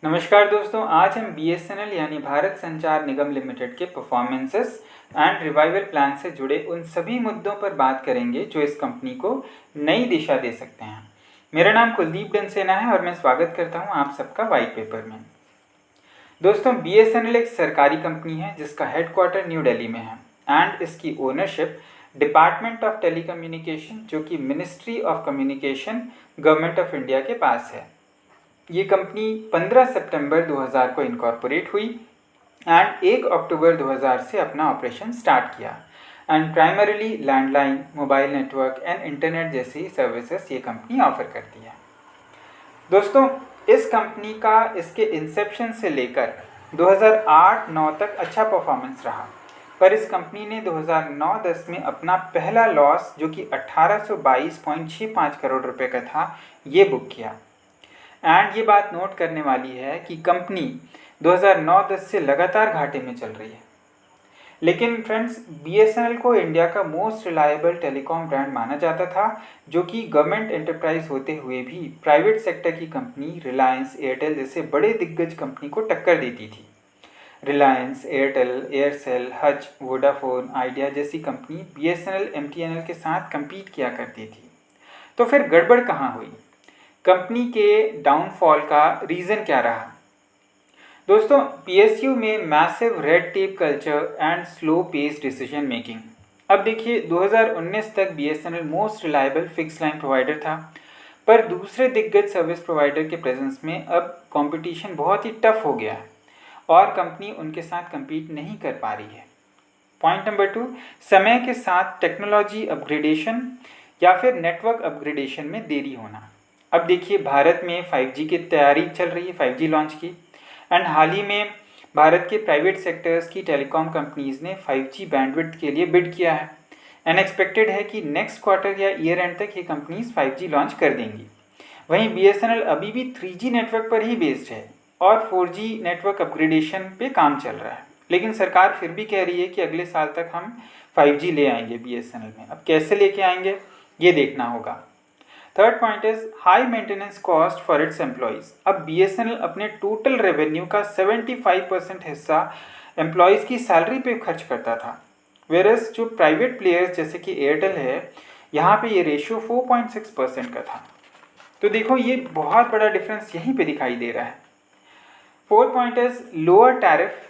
नमस्कार दोस्तों, आज हम बीएसएनएल यानी भारत संचार निगम लिमिटेड के परफॉर्मेंसेस एंड रिवाइवल प्लान से जुड़े उन सभी मुद्दों पर बात करेंगे जो इस कंपनी को नई दिशा दे सकते हैं। मेरा नाम कुलदीप डनसेना है और मैं स्वागत करता हूं आप सबका व्हाइट पेपर में। दोस्तों, बीएसएनएल एक सरकारी कंपनी है जिसका हेडक्वार्टर न्यू दिल्ली में है एंड इसकी ओनरशिप डिपार्टमेंट ऑफ टेलीकम्युनिकेशन जो कि ministry of communication government of India के पास है। ये कंपनी 15 सितंबर 2000 को इनकॉर्पोरेट हुई एंड 1 अक्टूबर 2000 से अपना ऑपरेशन स्टार्ट किया and primarily landline, mobile network and internet जैसी सर्विसेज ये कंपनी ऑफर करती है। दोस्तों, इस कंपनी का इसके इंसेप्शन से लेकर 2008-9 तक अच्छा परफॉर्मेंस रहा, पर इस कंपनी ने 2009-10 में अपना पहला लॉस जो कि 1822.65 करोड़ रुपए का था ये बुक किया। एंड ये बात नोट करने वाली है कि कंपनी 2009-10 से लगातार घाटे में चल रही है। लेकिन फ्रेंड्स, बीएसएनएल को इंडिया का मोस्ट रिलायबल टेलीकॉम ब्रांड माना जाता था, जो कि गवर्नमेंट एंटरप्राइज होते हुए भी प्राइवेट सेक्टर की कंपनी रिलायंस, एयरटेल जैसे बड़े दिग्गज कंपनी को टक्कर देती थी। Reliance, Airtel, Aircel, Hutch, Vodafone, idea जैसी कंपनी बीएसएनएल, एमटीएनएल के साथ compete किया करती थी। तो फिर गड़बड़ कहाँ हुई? कंपनी के डाउनफॉल का रीज़न क्या रहा? दोस्तों, पीएसयू में massive red tape culture and slow pace decision making. अब देखिए, 2019 तक BSNL most reliable fix line provider था, पर दूसरे दिग्गज सर्विस प्रोवाइडर के प्रेजेंस में अब कंपटीशन बहुत ही टफ हो गया है और कंपनी उनके साथ compete नहीं कर पा रही है। पॉइंट नंबर 2, समय के साथ टेक्नोलॉजी अपग्रेडेशन या फिर नेटवर्क अपग्रेडेशन में देरी होना। अब देखिए, भारत में 5G की तैयारी चल रही है, 5G लॉन्च की, एंड हाल ही में भारत के प्राइवेट सेक्टर्स की टेलीकॉम कंपनीज़ ने 5G बैंडविड्थ के लिए बिड किया है एंड एक्सपेक्टेड है कि नेक्स्ट क्वार्टर या ईयर एंड तक ये कंपनीज 5G लॉन्च कर देंगी। वहीं बीएसएनएल अभी भी 3G नेटवर्क पर ही बेस्ड है और 4G नेटवर्क अपग्रेडेशन पे काम चल रहा है, लेकिन सरकार फिर भी कह रही है कि अगले साल तक हम 5G ले आएंगे बीएसएनएल में। अब कैसे लेके आएंगे ये देखना होगा। Third point is high maintenance cost for its employees. अब बीएसएनएल अपने टोटल रेवेन्यू का 75% हिस्सा एम्प्लॉयज़ की सैलरी पे खर्च करता था, वेरस जो प्राइवेट प्लेयर्स जैसे कि एयरटेल है, यहाँ पे ये रेशियो 4.6% का था। तो देखो, ये बहुत बड़ा डिफरेंस यहीं पे दिखाई दे रहा है। Fourth point is lower tariff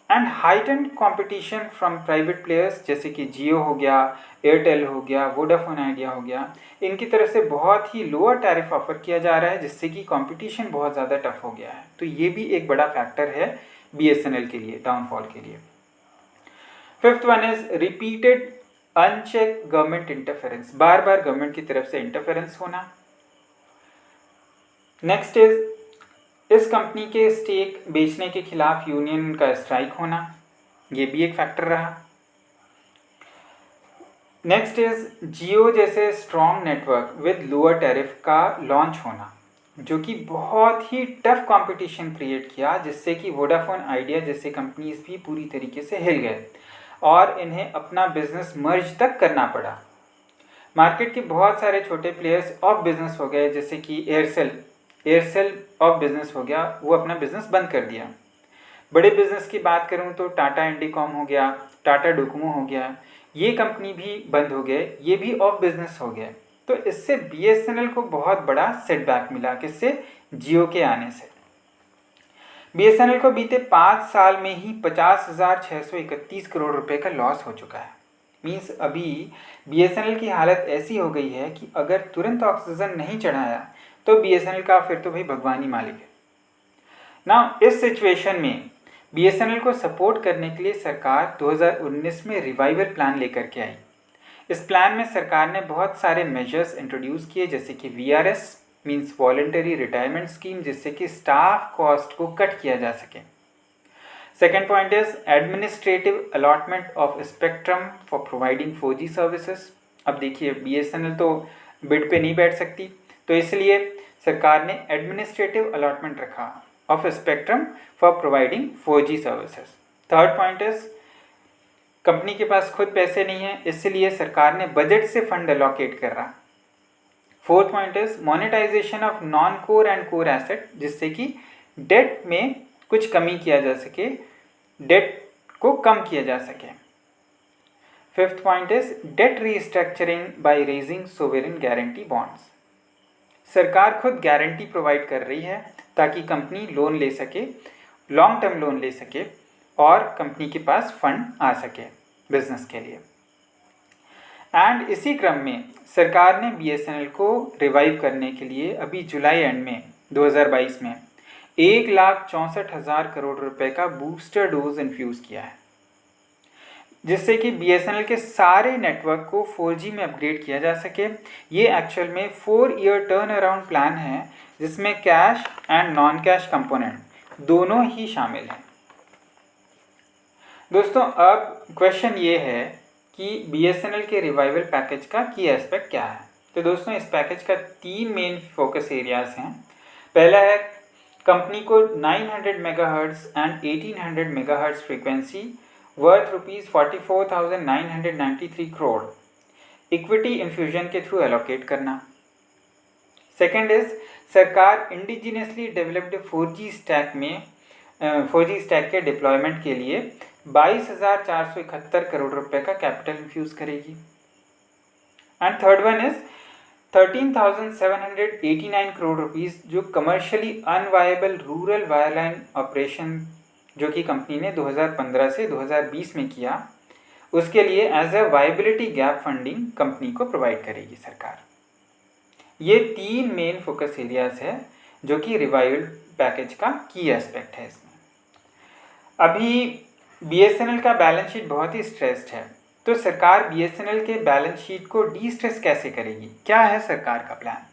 and heightened competition from private players जैसे कि जियो हो गया, एयरटेल हो गया, वोडाफोन आइडिया हो गया। इनकी तरफ से बहुत ही लोअर टैरिफ ऑफर किया जा रहा है जिससे कि कंपटीशन बहुत ज़्यादा टफ हो गया है। तो ये भी एक बड़ा फैक्टर है बीएसएनएल के लिए, डाउनफॉल के लिए। Fifth one is repeated uncheck government interference, bar bar government की तरफ से इंटरफेरेंस होना। नेक्स्ट इज इस कंपनी के स्टेक बेचने के खिलाफ यूनियन का स्ट्राइक होना, ये भी एक फैक्टर रहा। नेक्स्ट इज जियो जैसे strong network with lower tariff का लॉन्च होना, जो कि बहुत ही टफ कंपटीशन क्रिएट किया, जिससे कि वोडाफोन आइडिया जैसे कंपनीज भी पूरी तरीके से हिल गए और इन्हें अपना बिजनेस मर्ज तक करना पड़ा। मार्केट के बहुत सारे छोटे प्लेयर्स ऑफ बिजनेस हो गए, जैसे कि एयरसेल ऑफ बिजनेस हो गया, वो अपना बिजनेस बंद कर दिया। बड़े बिजनेस की बात करूं तो टाटा इंडिकॉम हो गया, टाटा डोकोमो हो गया, ये कंपनी भी बंद हो गए, ये भी ऑफ बिजनेस हो गए। तो इससे बीएसएनएल को बहुत बड़ा सेटबैक मिला, किससे? जियो के आने से। बीएसएनएल को बीते 5 साल में ही 50,631 करोड़ रुपए का लॉस हो चुका है। मीन्स अभी बीएसएनएल की हालत ऐसी हो गई है कि अगर तुरंत ऑक्सीजन नहीं चढ़ाया तो बीएसएनएल का फिर तो भाई भगवान ही मालिक है ना। इस सिचुएशन में बीएसएनएल को सपोर्ट करने के लिए सरकार 2019 में रिवाइवल प्लान लेकर के आई। इस प्लान में सरकार ने बहुत सारे मेजर्स इंट्रोड्यूस किए, जैसे कि VRS means voluntary retirement scheme, जिससे कि स्टाफ कॉस्ट को कट किया जा सके। Second point is administrative allotment of spectrum for providing 4G services. अब देखिए, बीएसएनएल तो बिड पे नहीं बैठ सकती, तो इसलिए सरकार ने एडमिनिस्ट्रेटिव अलॉटमेंट रखा of spectrum for providing 4G services. Third point is company के पास खुद पैसे नहीं है, इसलिए सरकार ने बजट से फंड अलॉकेट कर रहा। Fourth point is monetization of non core and core asset, जिससे कि डेट में कुछ कमी किया जा सके, डेट को कम किया जा सके। Fifth point is debt restructuring by raising sovereign guarantee bonds. सरकार खुद गारंटी प्रोवाइड कर रही है ताकि कंपनी लोन ले सके, लॉन्ग टर्म लोन ले सके और कंपनी के पास फंड आ सके बिजनेस के लिए। एंड इसी क्रम में सरकार ने BSNL को रिवाइव करने के लिए अभी जुलाई एंड में 2022 में 1,64,000 करोड़ रुपए का बूस्टर डोज इन्फ्यूज़ किया है, जिससे कि BSNL के सारे नेटवर्क को 4G में अपग्रेड किया जा सके। ये एक्चुअल में 4 ईयर टर्न अराउंड प्लान है, जिसमें cash and non cash component दोनों ही शामिल हैं। दोस्तों, अब क्वेश्चन ये है कि BSNL के रिवाइवल पैकेज का की एस्पेक्ट क्या है। तो दोस्तों, इस पैकेज का 3 मेन फोकस एरियाज हैं। पहला है कंपनी को 900 megahertz and 1800 megahertz frequency worth ₹44,993 crore equity infusion के थ्रू एलोकेट करना। सेकेंड इज सरकार इंडिजिनियसली डेवलप्ड 4G स्टैक के डिप्लॉयमेंट के लिए 22,471 करोड़ रुपए का कैपिटल इन्फ्यूज करेगी। And third one is 13,789 crore rupees जो commercially unviable rural wireline operation जो कि कंपनी ने 2015 से 2020 में किया, उसके लिए as a viability gap funding company को प्रोवाइड करेगी सरकार। ये 3 मेन फोकस एरियाज है जो कि रिवाइवल पैकेज का की एस्पेक्ट है। इसमें अभी BSNL का बैलेंस शीट बहुत ही स्ट्रेस्ड है, तो सरकार BSNL के बैलेंस शीट को डी स्ट्रेस कैसे करेगी, क्या है सरकार का प्लान।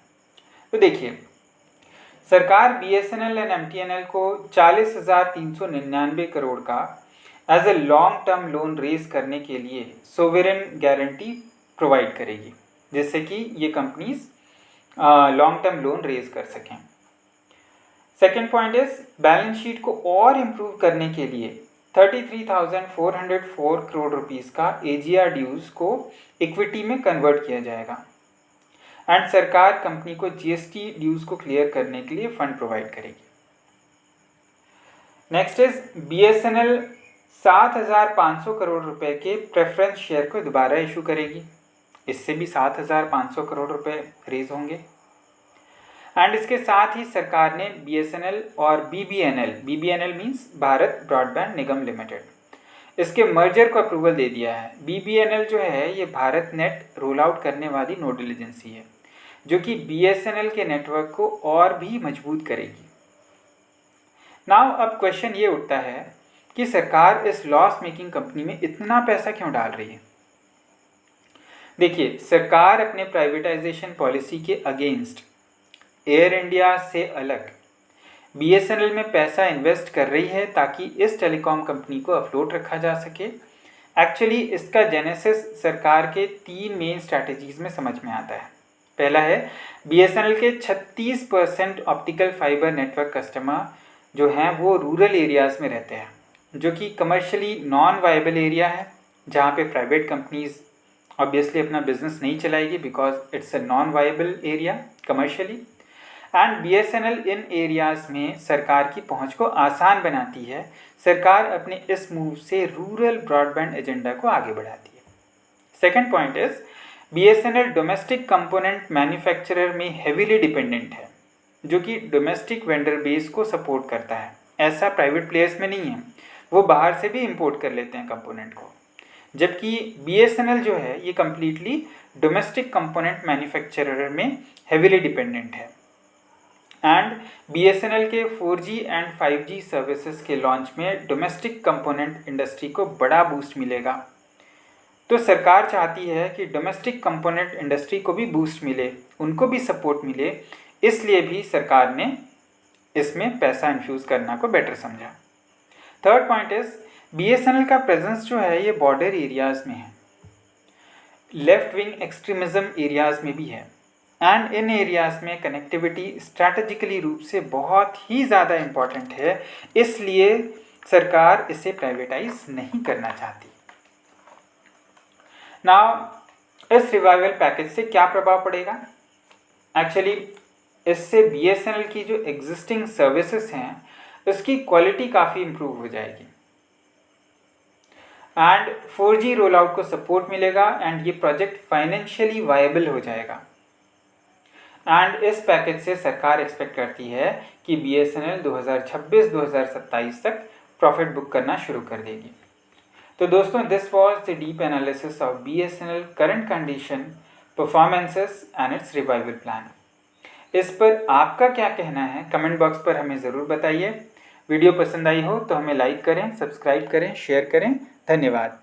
तो देखिए, सरकार BSNL एंड MTNL को 40,399 करोड़ का as a long term loan raise करने के लिए सोवरेन गारंटी प्रोवाइड करेगी, जिससे कि ये companies long term loan raise कर सकें। Second point is balance sheet को और इम्प्रूव करने के लिए 33,404 करोड़ रुपीस का AGR ड्यूज को इक्विटी में कन्वर्ट किया जाएगा। एंड सरकार कंपनी को GST ड्यूज को क्लियर करने के लिए फंड प्रोवाइड करेगी। नेक्स्ट इज BSNL 7,500 करोड़ रुपए के प्रेफरेंस शेयर को दोबारा इशू करेगी, इससे भी 7,500 करोड़ रुपए रेज होंगे। एंड इसके साथ ही सरकार ने BSNL और BBNL मीन्स भारत ब्रॉडबैंड निगम लिमिटेड, इसके मर्जर को अप्रूवल दे दिया है। BBNL जो है ये भारत नेट रोल आउट करने वाली नोडल एजेंसी है, जो कि BSNL के नेटवर्क को और भी मजबूत करेगी। नाउ अब क्वेश्चन ये उठता है कि सरकार इस लॉस मेकिंग कंपनी में इतना पैसा क्यों डाल रही है। देखिए, सरकार अपने प्राइवेटाइजेशन पॉलिसी के अगेंस्ट एयर इंडिया से अलग BSNL में पैसा इन्वेस्ट कर रही है ताकि इस टेलीकॉम कंपनी को अफ्लोट रखा जा सके। एक्चुअली इसका जेनेसिस सरकार के 3 मेन स्ट्रैटेजीज में समझ में आता है। पहला है BSNL के 36% ऑप्टिकल फाइबर नेटवर्क कस्टमर जो हैं वो रूरल एरियाज़ में रहते हैं, जो कि कमर्शियली नॉन वायबल एरिया है, जहाँ पे प्राइवेट कंपनीज ऑब्वियसली अपना बिजनेस नहीं चलाएगी because it's a non viable area commercially. And BSNL in areas में सरकार की पहुंच को आसान बनाती है। सरकार अपने इस मूव से रूरल ब्रॉडबैंड एजेंडा को आगे बढ़ाती है। Second point is BSNL domestic component manufacturer में हेवीली डिपेंडेंट है, जो कि डोमेस्टिक वेंडर बेस को सपोर्ट करता है। ऐसा प्राइवेट प्लेयर्स में नहीं है, वो बाहर से भी इंपोर्ट कर लेते हैं कंपोनेंट को, जबकि BSNL जो है ये कम्प्लीटली डोमेस्टिक कंपोनेंट मैन्युफैक्चरर में हेवीली डिपेंडेंट है। एंड BSNL के 4G एंड 5G सर्विसेज के लॉन्च में डोमेस्टिक कंपोनेंट इंडस्ट्री को बड़ा बूस्ट मिलेगा। तो सरकार चाहती है कि डोमेस्टिक कंपोनेंट इंडस्ट्री को भी बूस्ट मिले, उनको भी सपोर्ट मिले, इसलिए भी सरकार ने इसमें पैसा इन्फ्यूज़ करना को बेटर समझा। थर्ड पॉइंट इज BSNL का प्रेजेंस जो है ये बॉर्डर एरियाज़ में है, लेफ्ट विंग एक्सट्रीमिज़म एरियाज़ में भी है। एंड इन एरियाज़ में कनेक्टिविटी स्ट्रैटेजिकली रूप से बहुत ही ज़्यादा इम्पॉर्टेंट है, इसलिए सरकार इसे प्राइवेटाइज नहीं करना चाहती। नाउ इस रिवाइवल पैकेज से क्या प्रभाव पड़ेगा। एक्चुअली इससे BSNL की जो एग्जिस्टिंग सर्विसेज हैं उसकी क्वालिटी काफ़ी इम्प्रूव हो जाएगी एंड 4G रोल आउट को सपोर्ट मिलेगा एंड ये प्रोजेक्ट फाइनेंशियली वायबल हो जाएगा। एंड इस पैकेज से सरकार एक्सपेक्ट करती है कि BSNL 2026-2027 तक प्रॉफिट बुक करना शुरू कर देगी। तो दोस्तों, this was the deep analysis of BSNL current condition, performances and it's revival plan. इस पर आपका क्या कहना है कमेंट बॉक्स पर हमें ज़रूर बताइए। वीडियो पसंद आई हो तो हमें लाइक करें, सब्सक्राइब करें, शेयर करें। धन्यवाद।